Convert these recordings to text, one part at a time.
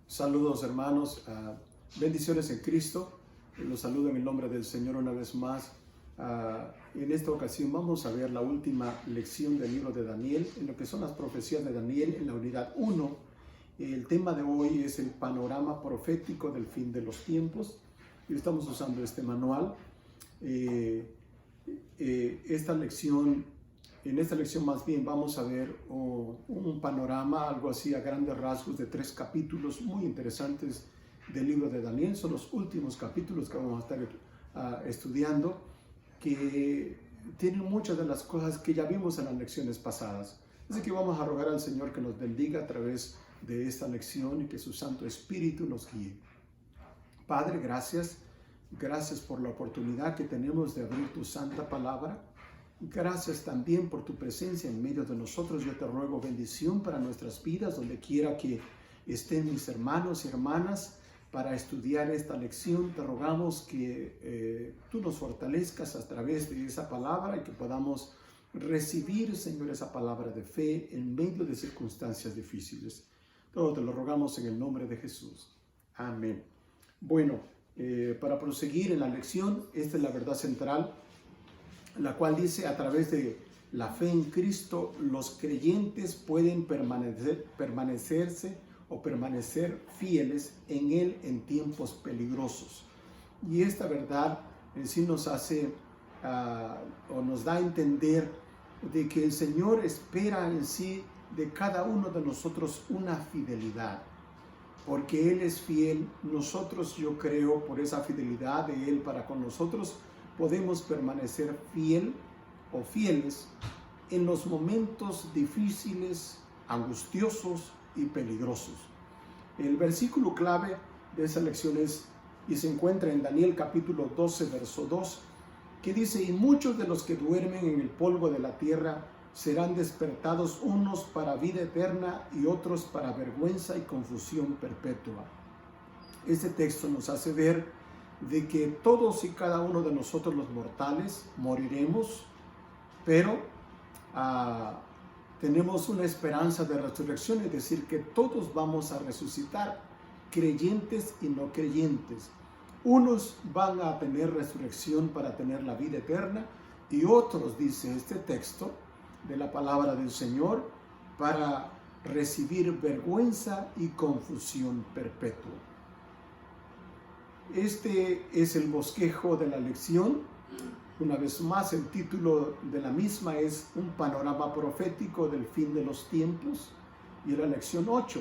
Saludos hermanos, bendiciones en Cristo. Los saludo en el nombre del Señor una vez más. En esta ocasión vamos a ver la última lección del libro de Daniel, en lo que son las profecías de Daniel en la unidad 1. El tema de hoy es el panorama profético del fin de los tiempos. Y estamos usando este manual. En esta lección más bien vamos a ver un panorama, algo así a grandes rasgos, de 3 capítulos muy interesantes del libro de Daniel. Son los últimos capítulos que vamos a estar estudiando, que tienen muchas de las cosas que ya vimos en las lecciones pasadas. Así que vamos a rogar al Señor que nos bendiga a través de esta lección y que su Santo Espíritu nos guíe. Padre, gracias por la oportunidad que tenemos de abrir tu santa palabra. Gracias también por tu presencia en medio de nosotros. Yo te ruego bendición para nuestras vidas, donde quiera que estén mis hermanos y hermanas para estudiar esta lección. Te rogamos que tú nos fortalezcas a través de esa palabra y que podamos recibir, Señor, esa palabra de fe en medio de circunstancias difíciles. Todo te lo rogamos en el nombre de Jesús. Amén. Bueno, para proseguir en la lección, esta es la verdad central, la cual dice: a través de la fe en Cristo, los creyentes pueden permanecer fieles en Él en tiempos peligrosos. Y esta verdad sí nos hace o nos da a entender de que el Señor espera en sí de cada uno de nosotros una fidelidad. Porque Él es fiel, nosotros, yo creo, por esa fidelidad de Él para con nosotros, podemos permanecer fieles en los momentos difíciles, angustiosos y peligrosos. El versículo clave de esa lección se encuentra en Daniel capítulo 12, verso 2, que dice: y muchos de los que duermen en el polvo de la tierra serán despertados, unos para vida eterna y otros para vergüenza y confusión perpetua. Este texto nos hace ver de que todos y cada uno de nosotros los mortales moriremos, pero tenemos una esperanza de resurrección, es decir, que todos vamos a resucitar, creyentes y no creyentes. Unos van a tener resurrección para tener la vida eterna y otros, dice este texto de la palabra del Señor, para recibir vergüenza y confusión perpetua. Este es el bosquejo de la lección. Una vez más, el título de la misma es un panorama profético del fin de los tiempos, y la lección 8.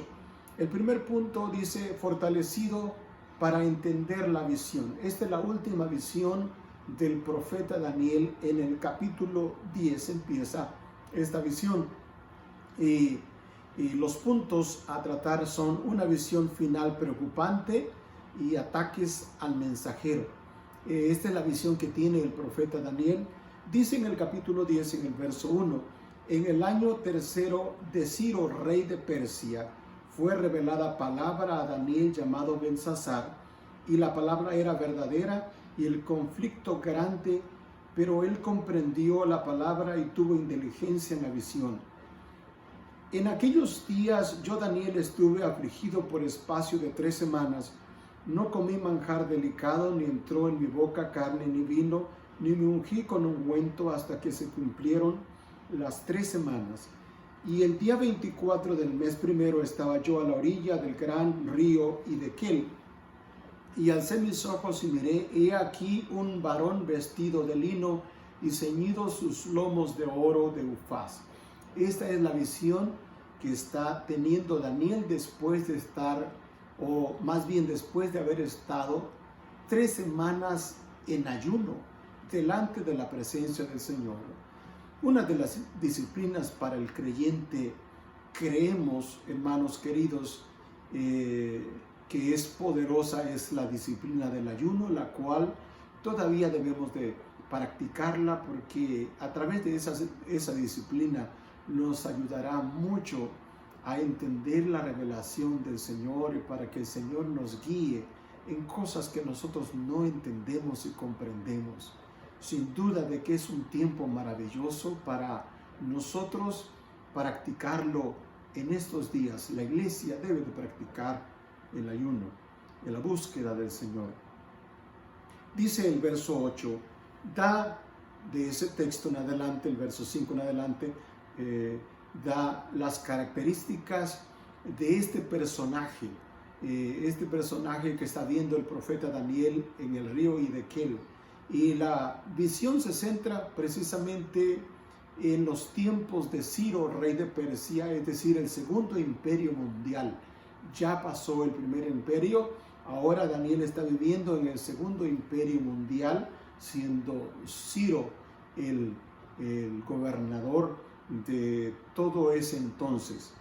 El primer punto dice: fortalecido para entender la visión. Esta es la última visión del profeta Daniel. En el capítulo 10 empieza esta visión, y los puntos a tratar son una visión final preocupante y ataques al mensajero. Esta es la visión que tiene el profeta Daniel. Dice en el capítulo 10, en el verso 1: en el año tercero de Ciro, rey de Persia, fue revelada palabra a Daniel llamado Belsasar, y la palabra era verdadera y el conflicto grande, pero él comprendió la palabra y tuvo inteligencia en la visión. En aquellos días yo, Daniel, estuve afligido por espacio de 3 semanas. No comí manjar delicado, ni entró en mi boca carne ni vino, ni me ungí con ungüento hasta que se cumplieron las 3 semanas. Y el día 24 del mes primero estaba yo a la orilla del gran río Hiddekel. Y alcé mis ojos y miré, he aquí un varón vestido de lino y ceñidos sus lomos de oro de Ufaz. Esta es la visión que está teniendo Daniel después de estar, o más bien después de haber estado 3 semanas en ayuno delante de la presencia del Señor. Una de las disciplinas para el creyente, creemos, hermanos queridos, que es poderosa, es la disciplina del ayuno, la cual todavía debemos de practicarla, porque a través de esa disciplina nos ayudará mucho a entender la revelación del Señor, y para que el Señor nos guíe en cosas que nosotros no entendemos y comprendemos. Sin duda de que es un tiempo maravilloso para nosotros practicarlo en estos días. La iglesia debe de practicar el ayuno, en la búsqueda del Señor. Dice el verso 8, da de ese texto en adelante, el verso 5 en adelante, da las características de este personaje que está viendo el profeta Daniel en el río Hiddekel. Y la visión se centra precisamente en los tiempos de Ciro, rey de Persia, es decir, el segundo imperio mundial. Ya pasó el primer imperio, ahora Daniel está viviendo en el segundo imperio mundial, siendo Ciro el gobernador de todo ese entonces.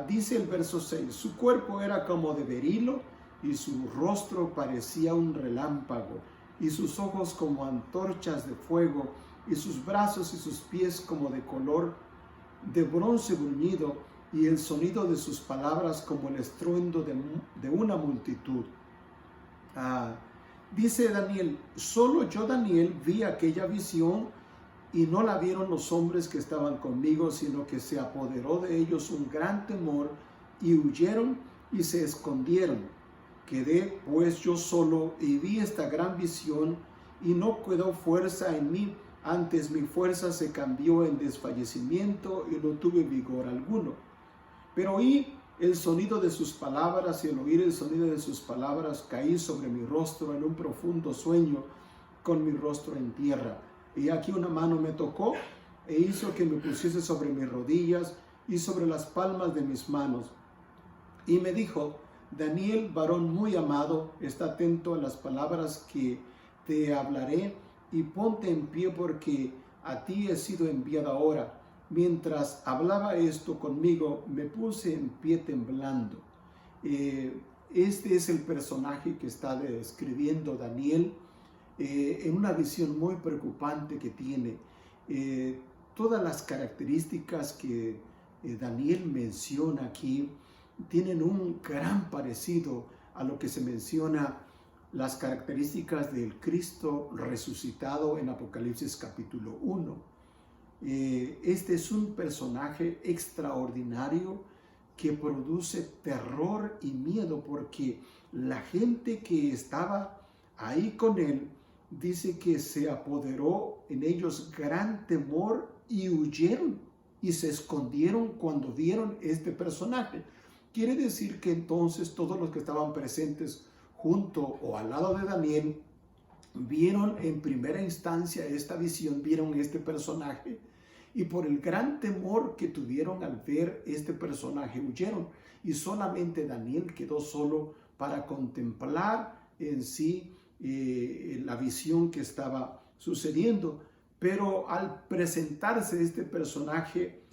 Dice el verso 6, su cuerpo era como de berilo y su rostro parecía un relámpago y sus ojos como antorchas de fuego y sus brazos y sus pies como de color de bronce bruñido y el sonido de sus palabras como el estruendo de una multitud. Dice Daniel, solo yo Daniel vi aquella visión y no la vieron los hombres que estaban conmigo, sino que se apoderó de ellos un gran temor y huyeron y se escondieron. Quedé pues yo solo y vi esta gran visión y no quedó fuerza en mí, antes mi fuerza se cambió en desfallecimiento y no tuve vigor alguno. Pero oí el sonido de sus palabras y al oír el sonido de sus palabras caí sobre mi rostro en un profundo sueño con mi rostro en tierra. Y aquí una mano me tocó e hizo que me pusiese sobre mis rodillas y sobre las palmas de mis manos. Y me dijo, Daniel, varón muy amado, está atento a las palabras que te hablaré y ponte en pie porque a ti he sido enviado ahora. Mientras hablaba esto conmigo, me puse en pie temblando. Este es el personaje que está describiendo Daniel. En una visión muy preocupante que tiene. Todas las características que Daniel menciona aquí tienen un gran parecido a lo que se menciona las características del Cristo resucitado en Apocalipsis capítulo 1. Este es un personaje extraordinario que produce terror y miedo porque la gente que estaba ahí con él dice que se apoderó en ellos gran temor y huyeron y se escondieron cuando vieron este personaje. Quiere decir que entonces todos los que estaban presentes junto o al lado de Daniel vieron en primera instancia esta visión, vieron este personaje y por el gran temor que tuvieron al ver este personaje huyeron y solamente Daniel quedó solo para contemplar en sí la visión que estaba sucediendo. Pero al presentarse este personaje,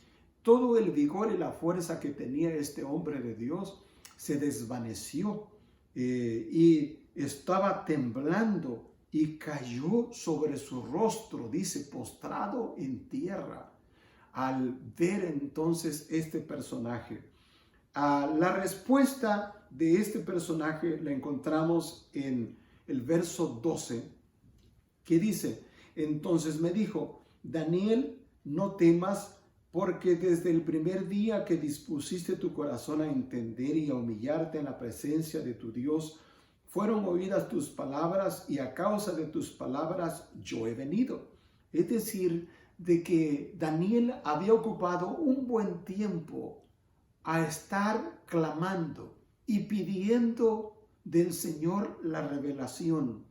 todo el vigor y la fuerza que tenía este hombre de Dios se desvaneció y estaba temblando y cayó sobre su rostro, dice, postrado en tierra, al ver entonces este personaje. La respuesta de este personaje la encontramos en el verso 12, que dice, entonces me dijo, Daniel, no temas, porque desde el primer día que dispusiste tu corazón a entender y a humillarte en la presencia de tu Dios, fueron oídas tus palabras y a causa de tus palabras yo he venido. Es decir, de que Daniel había ocupado un buen tiempo a estar clamando y pidiendo del Señor la revelación.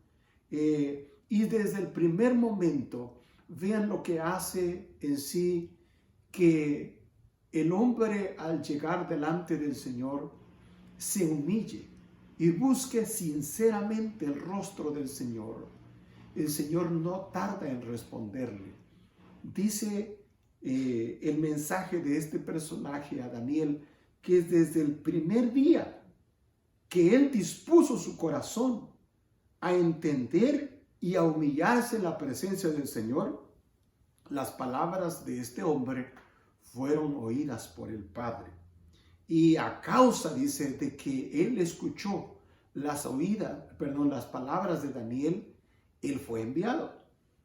Y desde el primer momento, vean lo que hace en sí que el hombre al llegar delante del Señor se humille y busque sinceramente el rostro del Señor. El Señor no tarda en responderle. Dice el mensaje de este personaje a Daniel que desde el primer día que él dispuso su corazón a entender y a humillarse en la presencia del Señor, las palabras de este hombre fueron oídas por el Padre. Y a causa, dice, de que él escuchó las palabras de Daniel, él fue enviado.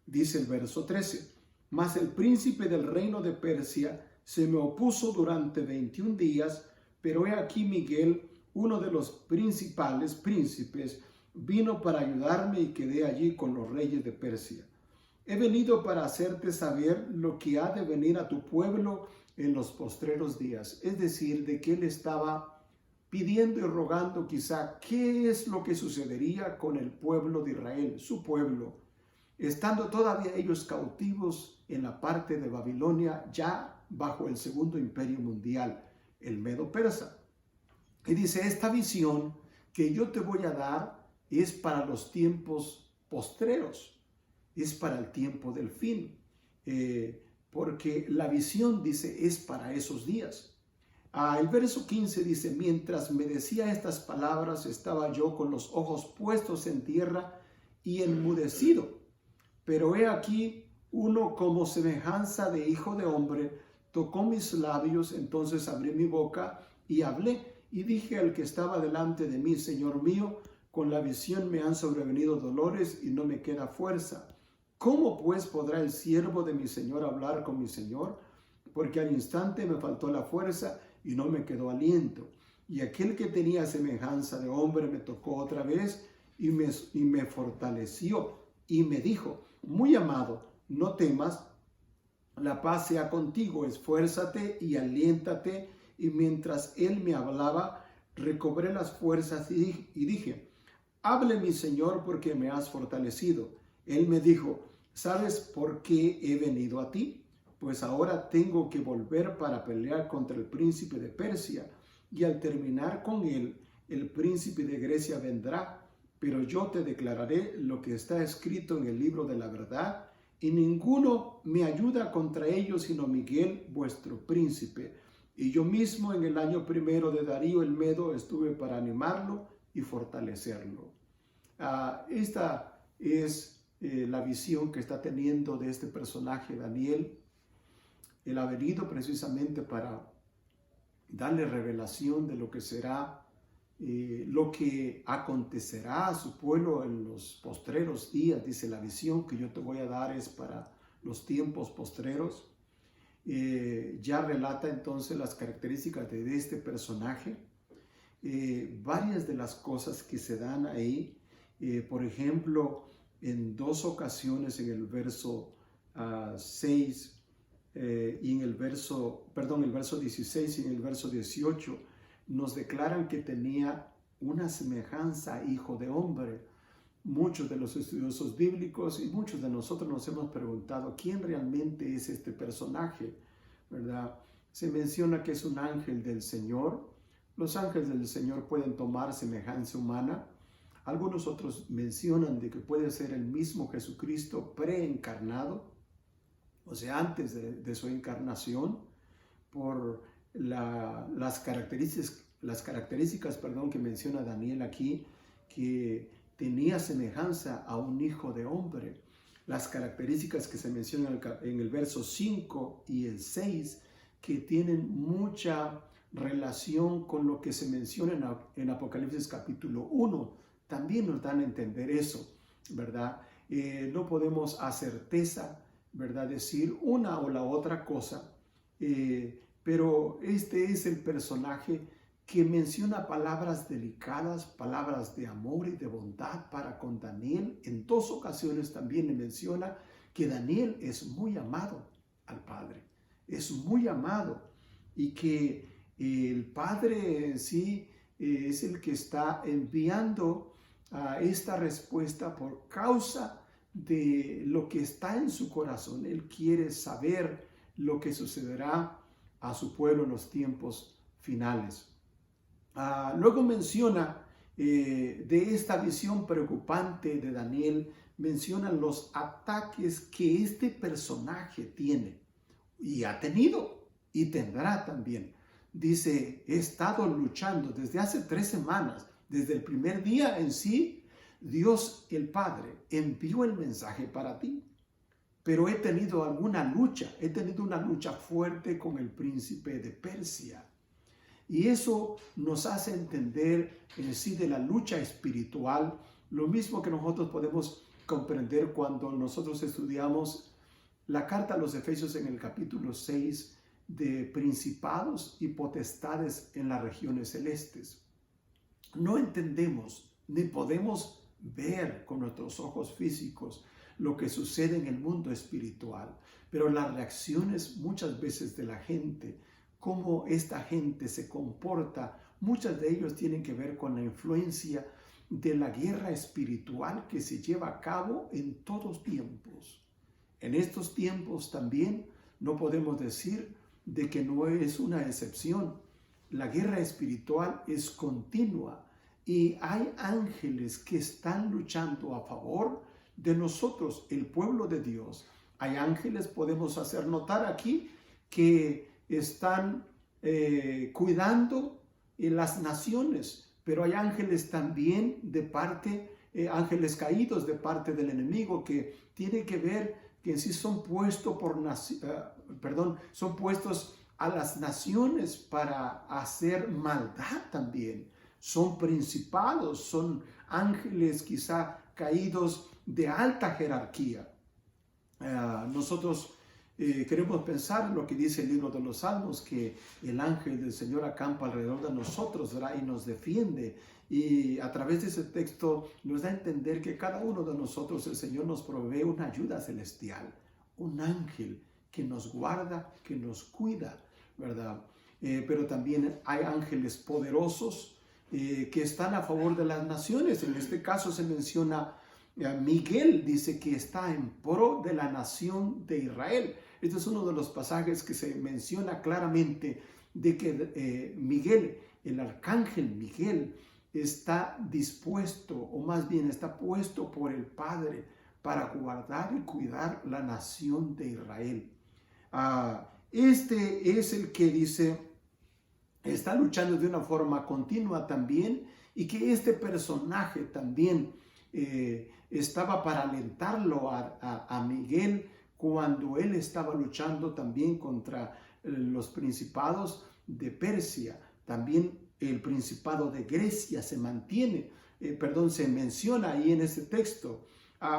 Dice el verso 13, mas el príncipe del reino de Persia se me opuso durante 21 días, pero he aquí Miguel, uno de los principales príncipes, vino para ayudarme y quedé allí con los reyes de Persia. He venido para hacerte saber lo que ha de venir a tu pueblo en los postreros días. Es decir, de que él estaba pidiendo y rogando quizá qué es lo que sucedería con el pueblo de Israel, su pueblo, estando todavía ellos cautivos en la parte de Babilonia, ya bajo el segundo imperio mundial, el Medo-Persa. Y dice, esta visión que yo te voy a dar es para los tiempos postreros, es para el tiempo del fin, porque la visión, dice, es para esos días. El verso 15 dice, mientras me decía estas palabras, estaba yo con los ojos puestos en tierra y enmudecido. Pero he aquí, uno como semejanza de hijo de hombre, tocó mis labios, entonces abrí mi boca y hablé, y dije al que estaba delante de mí, Señor mío, con la visión me han sobrevenido dolores y no me queda fuerza. ¿Cómo pues podrá el siervo de mi Señor hablar con mi Señor? Porque al instante me faltó la fuerza y no me quedó aliento. Y aquel que tenía semejanza de hombre me tocó otra vez y me fortaleció y me dijo, muy amado, no temas, la paz sea contigo, esfuérzate y aliéntate. Y mientras él me hablaba, recobré las fuerzas y dije, hable mi Señor porque me has fortalecido. Él me dijo, ¿sabes por qué he venido a ti? Pues ahora tengo que volver para pelear contra el príncipe de Persia, y al terminar con él, el príncipe de Grecia vendrá, pero yo te declararé lo que está escrito en el libro de la verdad, y ninguno me ayuda contra ellos sino Miguel, vuestro príncipe. Y yo mismo en el año primero de Darío el Medo estuve para animarlo y fortalecerlo. Esta es la visión que está teniendo de este personaje Daniel. Él ha venido precisamente para darle revelación de lo que será, lo que acontecerá a su pueblo en los postreros días. Dice, la visión que yo te voy a dar es para los tiempos postreros. Ya relata entonces las características de este personaje. Varias de las cosas que se dan ahí, por ejemplo, en dos ocasiones en el verso 6 y en el verso 16 y en el verso 18 nos declaran que tenía una semejanza a hijo de hombre. Muchos de los estudiosos bíblicos y muchos de nosotros nos hemos preguntado quién realmente es este personaje, ¿verdad? Se menciona que es un ángel del Señor. Los ángeles del Señor pueden tomar semejanza humana. Algunos otros mencionan de que puede ser el mismo Jesucristo preencarnado, o sea, antes de su encarnación, por las características que menciona Daniel aquí, que tenía semejanza a un hijo de hombre. Las características que se mencionan en el verso 5 y el 6, que tienen mucha relación con lo que se menciona en Apocalipsis capítulo 1, también nos dan a entender eso, ¿verdad? No podemos a certeza, ¿verdad?, decir una o la otra cosa, pero este es el personaje que menciona palabras delicadas, palabras de amor y de bondad para con Daniel. En dos ocasiones también le menciona que Daniel es muy amado al Padre, es muy amado, y que el Padre en sí es el que está enviando esta respuesta por causa de lo que está en su corazón. Él quiere saber lo que sucederá a su pueblo en los tiempos finales. Luego menciona de esta visión preocupante de Daniel, mencionan los ataques que este personaje tiene y ha tenido y tendrá también. Dice, he estado luchando desde hace 3 semanas, desde el primer día en sí, Dios el Padre envió el mensaje para ti, pero he tenido una lucha fuerte con el príncipe de Persia. Y eso nos hace entender en sí de la lucha espiritual, lo mismo que nosotros podemos comprender cuando nosotros estudiamos la carta a los Efesios en el capítulo 6 de principados y potestades en las regiones celestes. no entendemos ni podemos ver con nuestros ojos físicos lo que sucede en el mundo espiritual, pero las reacciones muchas veces de la gente, cómo esta gente se comporta, muchas de ellos tienen que ver con la influencia de la guerra espiritual que se lleva a cabo en todos tiempos. En estos tiempos también no podemos decir de que no es una excepción. La guerra espiritual es continua y hay ángeles que están luchando a favor de nosotros, el pueblo de Dios. Hay ángeles, podemos hacer notar aquí, que están cuidando las naciones, pero hay ángeles también de parte, ángeles caídos de parte del enemigo, que tiene que ver que en sí son puestos son puestos a las naciones para hacer maldad también. Son principados, son ángeles quizá caídos de alta jerarquía. Nosotros queremos pensar en lo que dice el libro de los Salmos, que el ángel del Señor acampa alrededor de nosotros, ¿verdad? Y nos defiende. Y a través de ese texto nos da a entender que cada uno de nosotros, el Señor nos provee una ayuda celestial, un ángel que nos guarda, que nos cuida, ¿verdad? Pero también hay ángeles poderosos que están a favor de las naciones. En este caso se menciona Miguel, dice que está en pro de la nación de Israel. Este es uno de los pasajes que se menciona claramente de que Miguel, el arcángel Miguel, está dispuesto, o más bien está puesto por el Padre para guardar y cuidar la nación de Israel. Este es el que dice, está luchando de una forma continua también, y que este personaje también estaba para alentarlo a Miguel cuando él estaba luchando también contra los principados de Persia. También el principado de Grecia se se menciona ahí en este texto.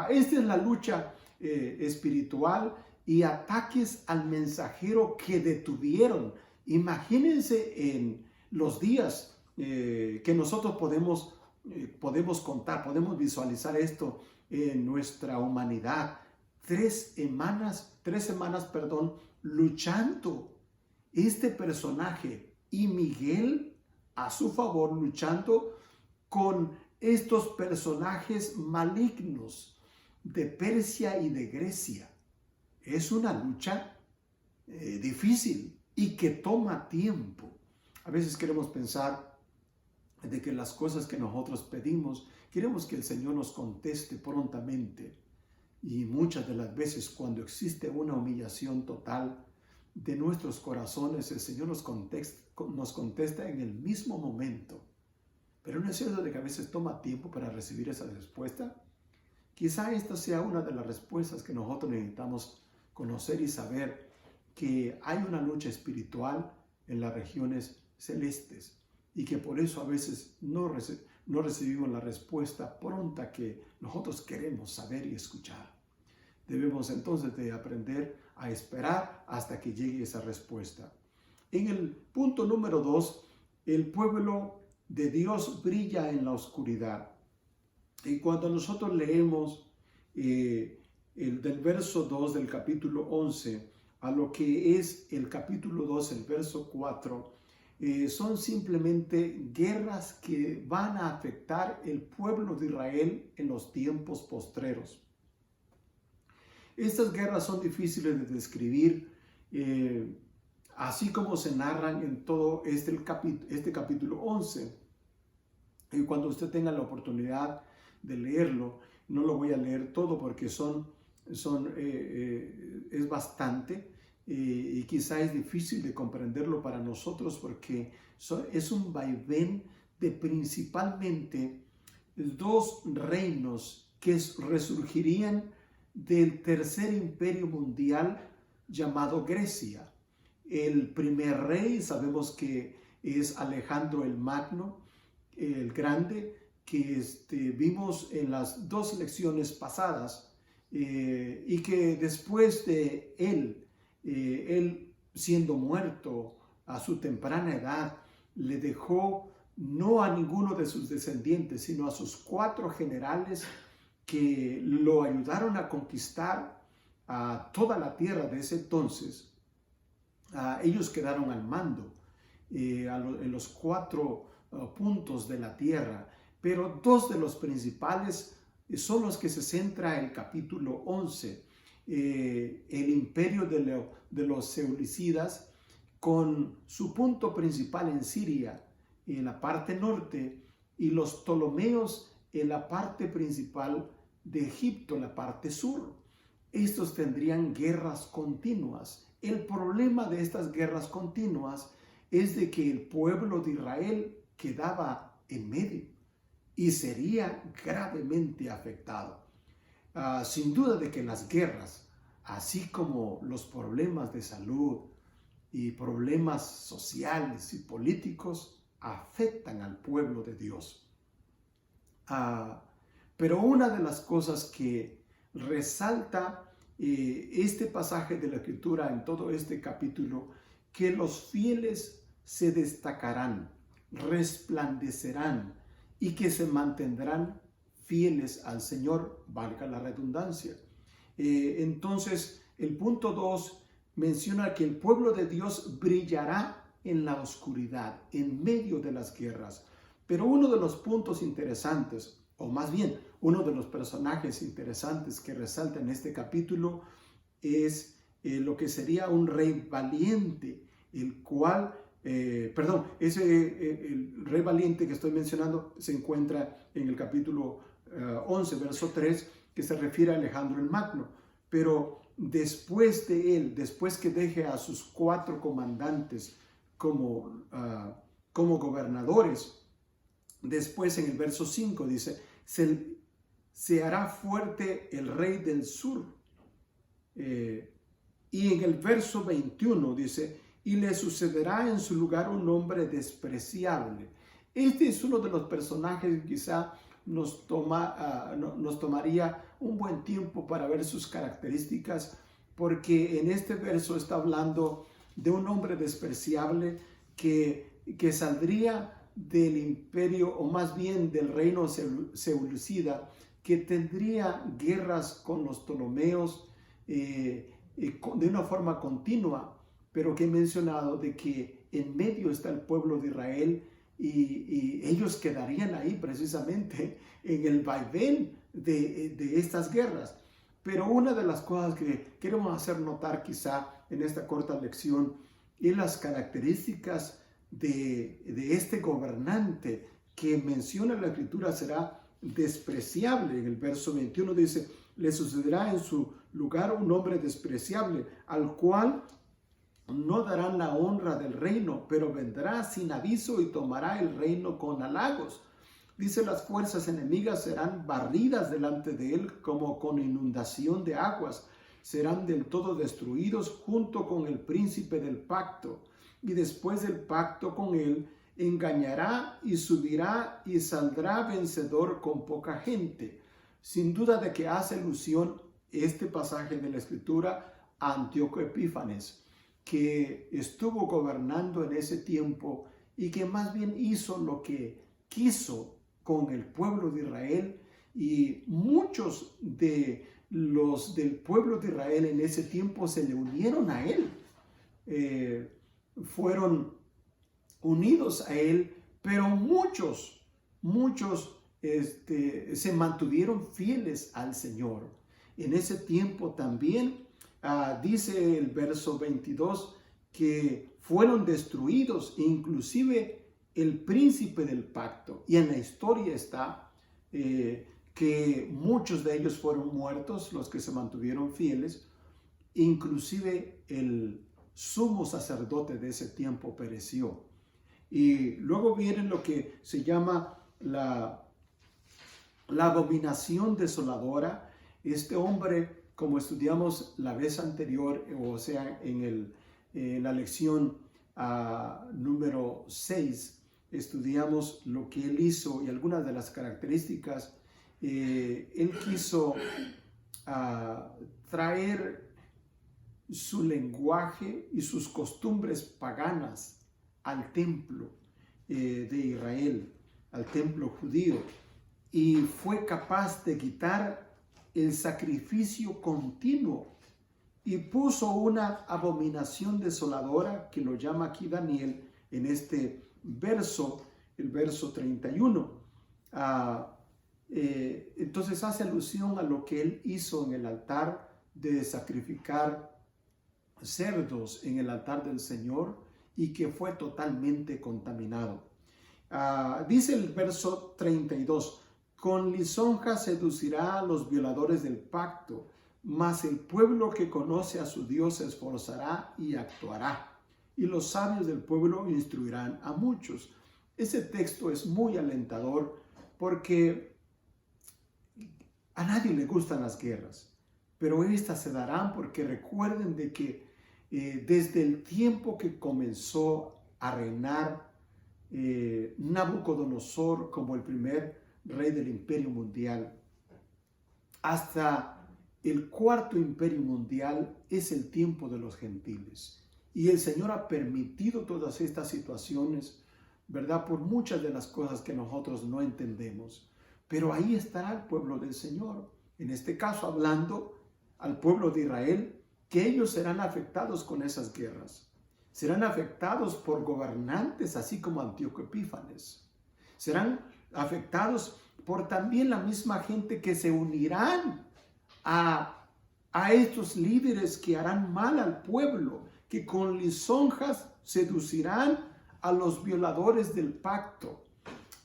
Esta es la lucha espiritual y ataques al mensajero que detuvieron. Imagínense en los días que nosotros podemos contar, podemos visualizar esto en nuestra humanidad. 3 semanas, luchando este personaje y Miguel a su favor, luchando con estos personajes malignos de Persia y de Grecia. Es una lucha difícil y que toma tiempo. A veces queremos pensar de que las cosas que nosotros pedimos, queremos que el Señor nos conteste prontamente. Y muchas de las veces cuando existe una humillación total de nuestros corazones, el Señor nos contesta en el mismo momento. Pero ¿no es cierto de que a veces toma tiempo para recibir esa respuesta? Quizá esta sea una de las respuestas que nosotros necesitamos conocer y saber, que hay una lucha espiritual en las regiones celestes y que por eso a veces no recibimos la respuesta pronta que nosotros queremos saber y escuchar. Debemos entonces de aprender a esperar hasta que llegue esa respuesta. En el punto número 2, el pueblo de Dios brilla en la oscuridad. Y cuando nosotros leemos del verso 2 del capítulo 11 a lo que es el capítulo 2, el verso 4, son simplemente guerras que van a afectar el pueblo de Israel en los tiempos postreros. Estas guerras son difíciles de describir, así como se narran en todo este capítulo 11. Y cuando usted tenga la oportunidad de leerlo, no lo voy a leer todo porque es bastante, y quizá es difícil de comprenderlo para nosotros porque es un vaivén de principalmente 2 reinos que resurgirían del tercer imperio mundial llamado Grecia. El primer rey sabemos que es Alejandro el Magno, el Grande, que vimos en las 2 lecciones pasadas, y que después de él siendo muerto a su temprana edad, le dejó no a ninguno de sus descendientes, sino a sus 4 generales que lo ayudaron a conquistar a toda la tierra de ese entonces. Ellos quedaron al mando en los 4 puntos de la tierra, pero 2 de los principales son los que se centra el capítulo 11, el imperio de los Seleucidas, con su punto principal en Siria, en la parte norte, y los Ptolomeos en la parte principal de Egipto, en la parte sur. Estos tendrían guerras continuas. El problema de estas guerras continuas es de que el pueblo de Israel quedaba en medio y sería gravemente afectado. Sin duda de que las guerras, así como los problemas de salud y problemas sociales y políticos, afectan al pueblo de Dios. Pero una de las cosas que resalta este pasaje de la Escritura en todo este capítulo, que los fieles se destacarán, resplandecerán y que se mantendrán fieles al Señor, valga la redundancia. Entonces, el punto 2 menciona que el pueblo de Dios brillará en la oscuridad, en medio de las guerras. Pero uno de los puntos interesantes, o más bien uno de los personajes interesantes que resalta en este capítulo, es lo que sería un rey valiente, el cual, el rey valiente que estoy mencionando se encuentra en el capítulo 11, verso 3, que se refiere a Alejandro el Magno. Pero después de él, después que deje a sus 4 comandantes como gobernadores, después en el verso 5 dice, se hará fuerte el rey del sur. Y en el verso 21 dice, y le sucederá en su lugar un hombre despreciable. Este es uno de los personajes que quizá nos tomaría un buen tiempo para ver sus características, porque en este verso está hablando de un hombre despreciable que saldría del imperio, o más bien del reino seleucida, que tendría guerras con los Ptolomeos de una forma continua, pero que he mencionado de que en medio está el pueblo de Israel y ellos quedarían ahí precisamente en el vaivén de estas guerras. Pero una de las cosas que queremos hacer notar quizá en esta corta lección es las características de este gobernante que menciona la Escritura será despreciable. En el verso 21 dice, le sucederá en su lugar un hombre despreciable, al cual no darán la honra del reino, pero vendrá sin aviso y tomará el reino con halagos. Dice, las fuerzas enemigas serán barridas delante de él como con inundación de aguas. Serán del todo destruidos junto con el príncipe del pacto. Y después del pacto con él, engañará y subirá y saldrá vencedor con poca gente. Sin duda de que hace alusión este pasaje de la Escritura a Antíoco Epífanes, que estuvo gobernando en ese tiempo y que más bien hizo lo que quiso con el pueblo de Israel, y muchos de los del pueblo de Israel en ese tiempo se le unieron a él, fueron unidos a él, pero muchos se mantuvieron fieles al Señor. En ese tiempo también dice el verso 22 que fueron destruidos, inclusive el príncipe del pacto. Y en la historia está que muchos de ellos fueron muertos, los que se mantuvieron fieles, inclusive el sumo sacerdote de ese tiempo pereció. Y luego viene lo que se llama la abominación desoladora. Este hombre, como estudiamos la vez anterior, o sea, en la lección número 6, estudiamos lo que él hizo y algunas de las características. Él quiso traer su lenguaje y sus costumbres paganas al templo. de Israel, al templo judío, y fue capaz de quitar el sacrificio continuo y puso una abominación desoladora, que lo llama aquí Daniel en este verso, el verso 31. Entonces hace alusión a lo que él hizo en el altar de sacrificar cerdos en el altar del Señor y que fue totalmente contaminado. Dice el verso 32, con lisonja seducirá a los violadores del pacto, mas el pueblo que conoce a su Dios se esforzará y actuará, y los sabios del pueblo instruirán a muchos. Ese texto es muy alentador porque a nadie le gustan las guerras, pero estas se darán porque recuerden de que desde el tiempo que comenzó a reinar Nabucodonosor como el primer rey del imperio mundial, hasta el cuarto imperio mundial es el tiempo de los gentiles. Y el Señor ha permitido todas estas situaciones, ¿verdad? Por muchas de las cosas que nosotros no entendemos. Pero ahí estará el pueblo del Señor. En este caso, hablando al pueblo de Israel, que ellos serán afectados con esas guerras. Serán afectados por gobernantes, así como Antíoco Epífanes. Serán afectados por también la misma gente que se unirán a estos líderes que harán mal al pueblo, que con lisonjas seducirán a los violadores del pacto.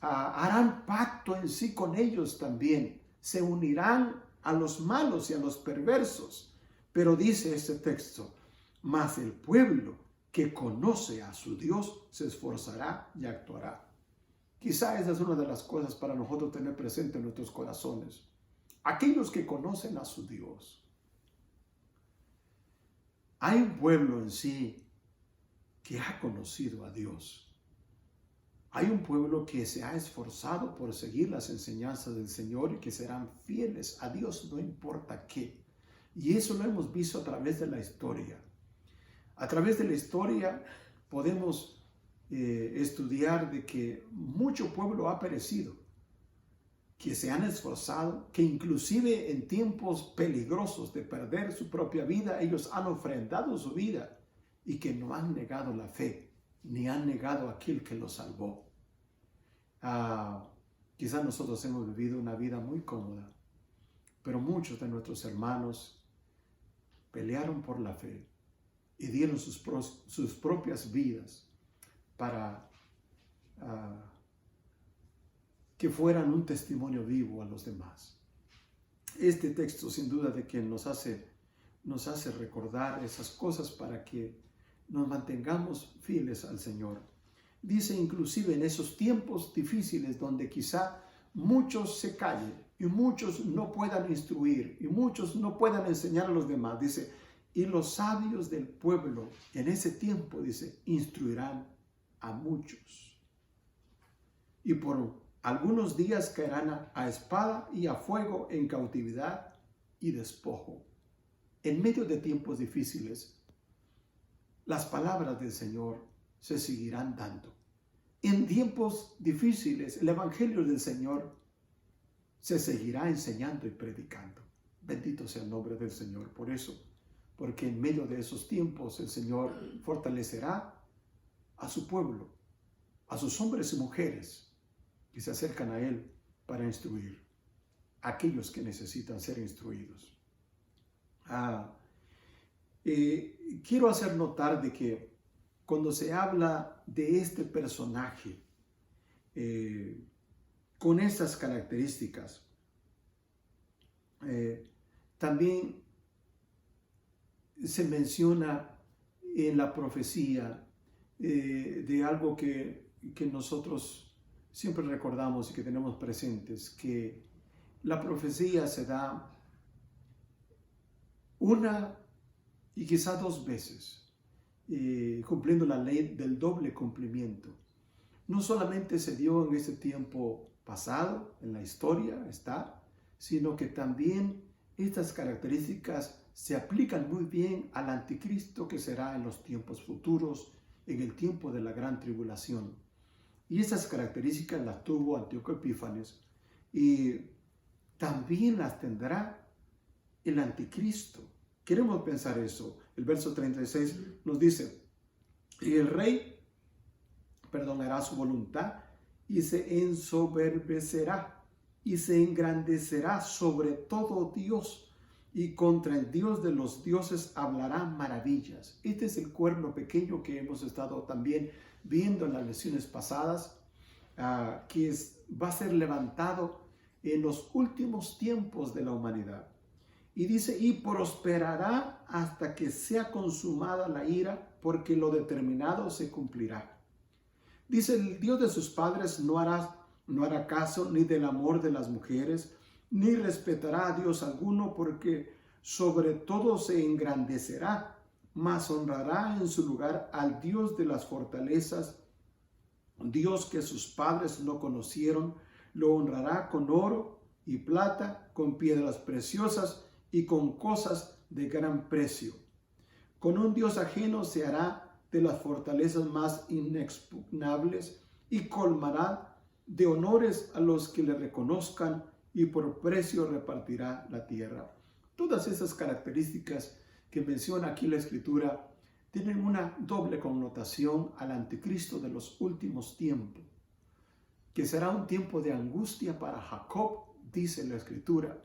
Harán pacto en sí con ellos también. Se unirán a los malos y a los perversos. Pero dice este texto, mas el pueblo que conoce a su Dios se esforzará y actuará. Quizá esa es una de las cosas para nosotros tener presente en nuestros corazones. Aquellos que conocen a su Dios. Hay un pueblo en sí que ha conocido a Dios. Hay un pueblo que se ha esforzado por seguir las enseñanzas del Señor y que serán fieles a Dios no importa qué. Y eso lo hemos visto a través de la historia. A través de la historia podemos estudiar de que mucho pueblo ha perecido, que se han esforzado, que inclusive en tiempos peligrosos de perder su propia vida, ellos han ofrendado su vida y que no han negado la fe, ni han negado a aquel que los salvó. Quizás nosotros hemos vivido una vida muy cómoda, pero muchos de nuestros hermanos pelearon por la fe y dieron sus propias vidas para que fueran un testimonio vivo a los demás. Este texto sin duda de que nos hace recordar esas cosas para que nos mantengamos fieles al Señor. Dice inclusive en esos tiempos difíciles donde quizá muchos se callen y muchos no puedan instruir y muchos no puedan enseñar a los demás. Dice, y los sabios del pueblo en ese tiempo, dice, instruirán a muchos. Y por algunos días caerán a espada y a fuego en cautividad y despojo. En medio de tiempos difíciles, las palabras del Señor se seguirán dando. En tiempos difíciles, el evangelio del Señor se seguirá enseñando y predicando. Bendito sea el nombre del Señor por eso, porque en medio de esos tiempos el Señor fortalecerá a su pueblo, a sus hombres y mujeres que se acercan a Él para instruir a aquellos que necesitan ser instruidos. Quiero hacer notar de que cuando se habla de este personaje con estas características, también se menciona en la profecía de algo que nosotros siempre recordamos y que tenemos presentes, que la profecía se da una y quizá dos veces, cumpliendo la ley del doble cumplimiento. No solamente se dio en ese tiempo pasado, en la historia está, sino que también estas características se aplican muy bien al anticristo que será en los tiempos futuros, en el tiempo de la gran tribulación. Y esas características las tuvo Antíoco Epífanes y también las tendrá el anticristo. Queremos pensar eso. El verso 36 nos dice, y el rey hará su voluntad y se ensoberbecerá y se engrandecerá sobre todo Dios, y contra el Dios de los dioses hablará maravillas. Este es el cuerno pequeño que hemos estado también viendo en las lecciones pasadas, que va a ser levantado en los últimos tiempos de la humanidad. Y dice, y prosperará hasta que sea consumada la ira, porque lo determinado se cumplirá. Dice, el Dios de sus padres no hará caso ni del amor de las mujeres, ni respetará a Dios alguno, porque sobre todo se engrandecerá, mas honrará en su lugar al Dios de las fortalezas, Dios que sus padres no conocieron. Lo honrará con oro y plata, con piedras preciosas y con cosas de gran precio. Con un Dios ajeno se hará de las fortalezas más inexpugnables y colmará de honores a los que le reconozcan, y por precio repartirá la tierra. Todas esas características que menciona aquí la Escritura tienen una doble connotación al anticristo de los últimos tiempos, que será un tiempo de angustia para Jacob, dice la Escritura,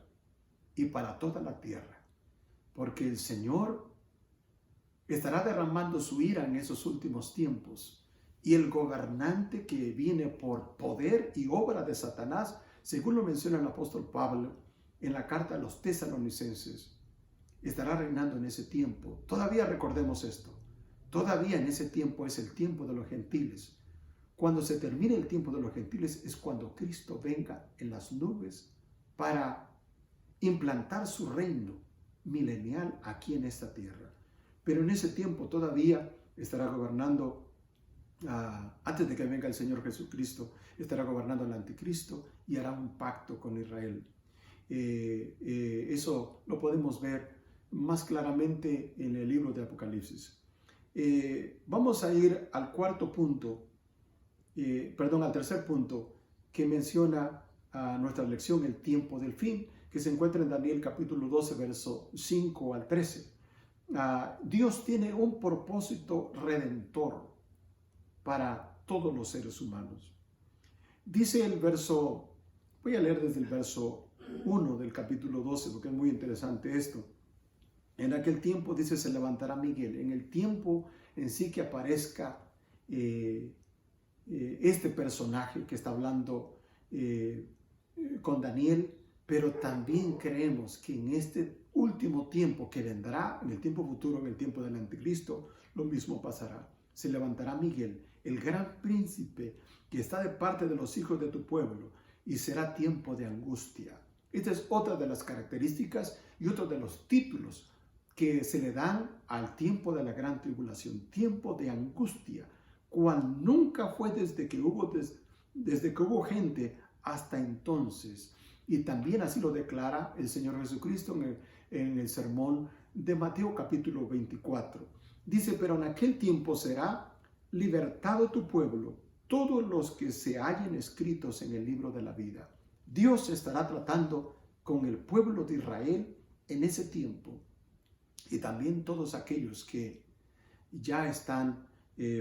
y para toda la tierra, porque el Señor estará derramando su ira en esos últimos tiempos, y el gobernante que viene por poder y obra de Satanás, según lo menciona el apóstol Pablo en la carta a los tesalonicenses, estará reinando en ese tiempo. Todavía recordemos esto, todavía en ese tiempo es el tiempo de los gentiles. Cuando se termine el tiempo de los gentiles es cuando Cristo venga en las nubes para implantar su reino milenial aquí en esta tierra. Pero en ese tiempo todavía estará gobernando, antes de que venga el Señor Jesucristo, estará gobernando el anticristo y hará un pacto con Israel. Eso lo podemos ver más claramente en el libro de Apocalipsis. Vamos a ir al al tercer punto que menciona nuestra lección, el tiempo del fin, que se encuentra en Daniel capítulo 12, verso 5 al 13. Dios tiene un propósito redentor para todos los seres humanos. Dice el verso, voy a leer desde el verso 1 del capítulo 12, porque es muy interesante esto. En aquel tiempo, dice, se levantará Miguel. En el tiempo en sí que aparezca este personaje que está hablando con Daniel, pero también creemos que en este último tiempo que vendrá, en el tiempo futuro, en el tiempo del anticristo, lo mismo pasará. Se levantará Miguel, el gran príncipe que está de parte de los hijos de tu pueblo, y será tiempo de angustia. Esta es otra de las características y otro de los títulos que se le dan al tiempo de la gran tribulación, tiempo de angustia, cual nunca fue desde que hubo gente hasta entonces. Y también así lo declara el Señor Jesucristo en el sermón de Mateo capítulo 24. Dice, pero en aquel tiempo será libertado tu pueblo, todos los que se hallen escritos en el libro de la vida. Dios estará tratando con el pueblo de Israel en ese tiempo, y también todos aquellos que ya están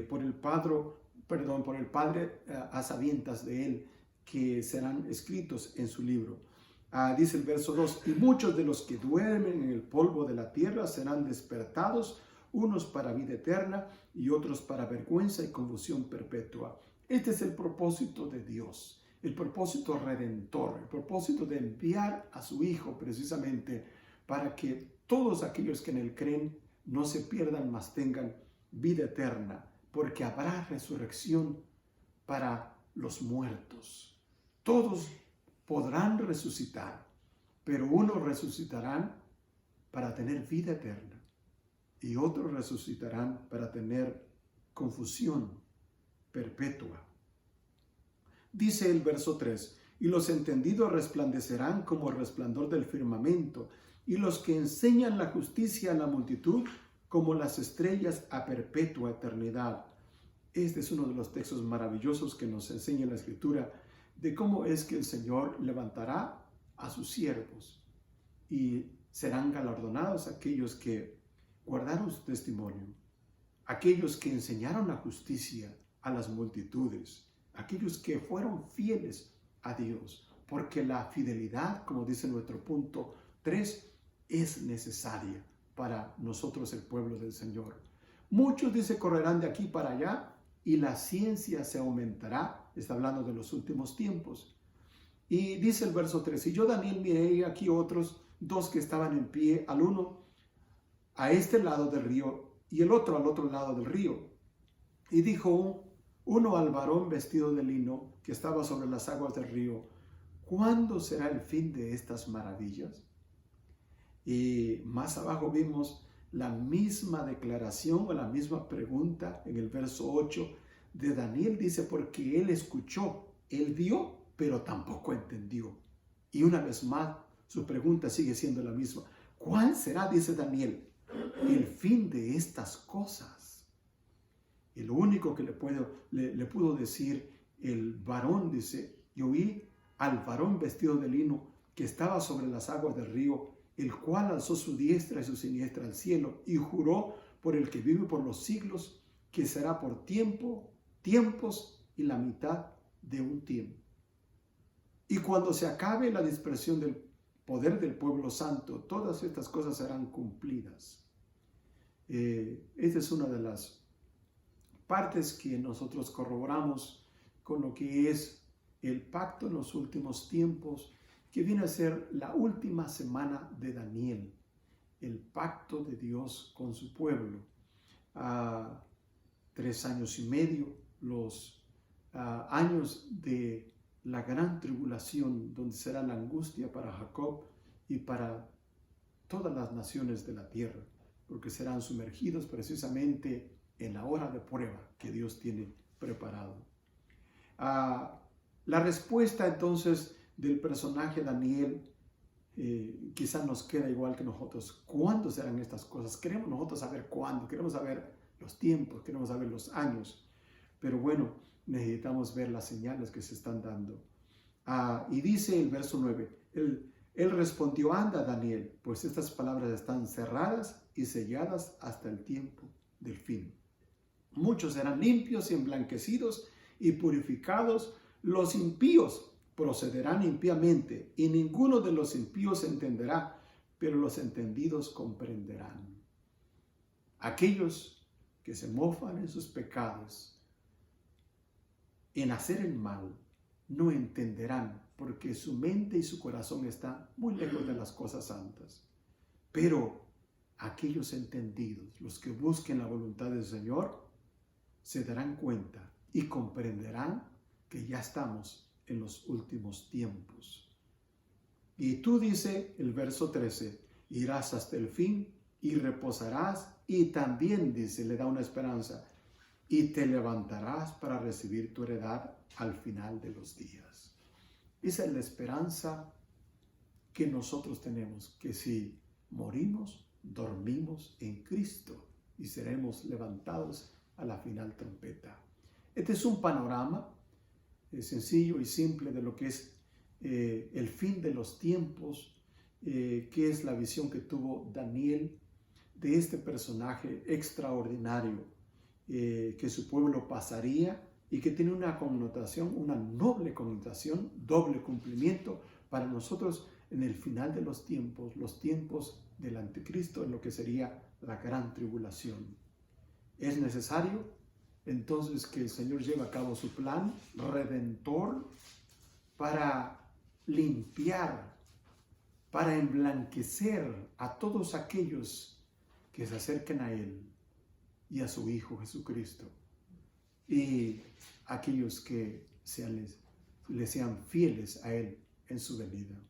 por el Padre a sabiendas de Él, que serán escritos en su libro. Dice el verso 2, y muchos de los que duermen en el polvo de la tierra serán despertados, unos para vida eterna y otros para vergüenza y confusión perpetua. Este es el propósito de Dios, el propósito redentor, el propósito de enviar a su Hijo precisamente para que todos aquellos que en Él creen no se pierdan, mas tengan vida eterna, porque habrá resurrección para los muertos. Todos podrán resucitar, pero unos resucitarán para tener vida eterna y otros resucitarán para tener confusión perpetua. Dice el verso 3, y los entendidos resplandecerán como el resplandor del firmamento, y los que enseñan la justicia a la multitud como las estrellas a perpetua eternidad. Este es uno de los textos maravillosos que nos enseña la Escritura de cómo es que el Señor levantará a sus siervos y serán galardonados aquellos que guardaron su testimonio, aquellos que enseñaron la justicia a las multitudes, aquellos que fueron fieles a Dios, porque la fidelidad, como dice nuestro punto 3, es necesaria para nosotros el pueblo del Señor. Muchos, dice, correrán de aquí para allá y la ciencia se aumentará. Está hablando de los últimos tiempos. Y dice el verso 3, y yo, Daniel, miré aquí otros dos que estaban en pie, al uno a este lado del río y el otro al otro lado del río. Y dijo uno al varón vestido de lino que estaba sobre las aguas del río, ¿cuándo será el fin de estas maravillas? Y más abajo vimos la misma declaración o la misma pregunta en el verso 8 de Daniel. Dice, porque él escuchó, él vio, pero tampoco entendió. Y una vez más, su pregunta sigue siendo la misma. ¿Cuál será, dice Daniel, el fin de estas cosas? Y lo único que le pudo decir el varón, dice, yo oí al varón vestido de lino que estaba sobre las aguas del río, el cual alzó su diestra y su siniestra al cielo y juró por el que vive por los siglos, que será por tiempos y la mitad de un tiempo. Y cuando se acabe la dispersión del poder del pueblo santo, todas estas cosas serán cumplidas. Esta es una de las partes que nosotros corroboramos con lo que es el pacto en los últimos tiempos, que viene a ser la última semana de Daniel, el pacto de Dios con su pueblo. 3 años y medio, los años de la gran tribulación, donde será la angustia para Jacob y para todas las naciones de la tierra, porque serán sumergidos precisamente en la hora de prueba que Dios tiene preparado. La respuesta entonces del personaje Daniel quizás nos queda igual que nosotros. ¿Cuándo serán estas cosas? Queremos nosotros saber cuándo, queremos saber los tiempos, queremos saber los años, pero bueno, necesitamos ver las señales que se están dando. Y dice el verso 9, él respondió, anda Daniel, pues estas palabras están cerradas y selladas hasta el tiempo del fin. Muchos serán limpios y emblanquecidos y purificados, los impíos procederán impíamente y ninguno de los impíos entenderá, pero los entendidos comprenderán. Aquellos que se mofan en sus pecados, en hacer el mal, no entenderán, porque su mente y su corazón están muy lejos de las cosas santas. Pero aquellos entendidos, los que busquen la voluntad del Señor, se darán cuenta y comprenderán que ya estamos en los últimos tiempos. Y tú, dice el verso 13, irás hasta el fin y reposarás, y también, dice, le da una esperanza, y te levantarás para recibir tu heredad al final de los días. Esa es la esperanza que nosotros tenemos, que si morimos, dormimos en Cristo y seremos levantados a la final trompeta. Este es un panorama sencillo y simple de lo que es el fin de los tiempos, que es la visión que tuvo Daniel de este personaje extraordinario que su pueblo pasaría y que tiene una connotación, una noble connotación, doble cumplimiento para nosotros en el final de los tiempos del anticristo, en lo que sería la gran tribulación. Es necesario entonces que el Señor lleve a cabo su plan redentor para limpiar, para emblanquecer a todos aquellos que se acerquen a Él y a su Hijo Jesucristo, y aquellos que le sean fieles a Él en su venida.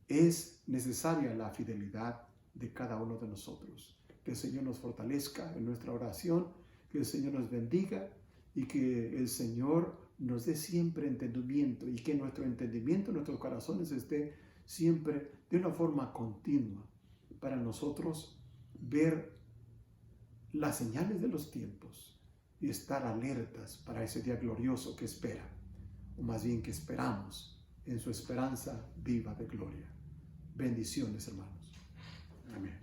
Es necesaria la fidelidad de cada uno de nosotros. Que el Señor nos fortalezca en nuestra oración, que el Señor nos bendiga y que el Señor nos dé siempre entendimiento, y que nuestro entendimiento, nuestros corazones esté siempre de una forma continua para nosotros ver las señales de los tiempos y estar alertas para ese día glorioso que espera, o más bien que esperamos en su esperanza viva de gloria. Bendiciones, hermanos. Amén.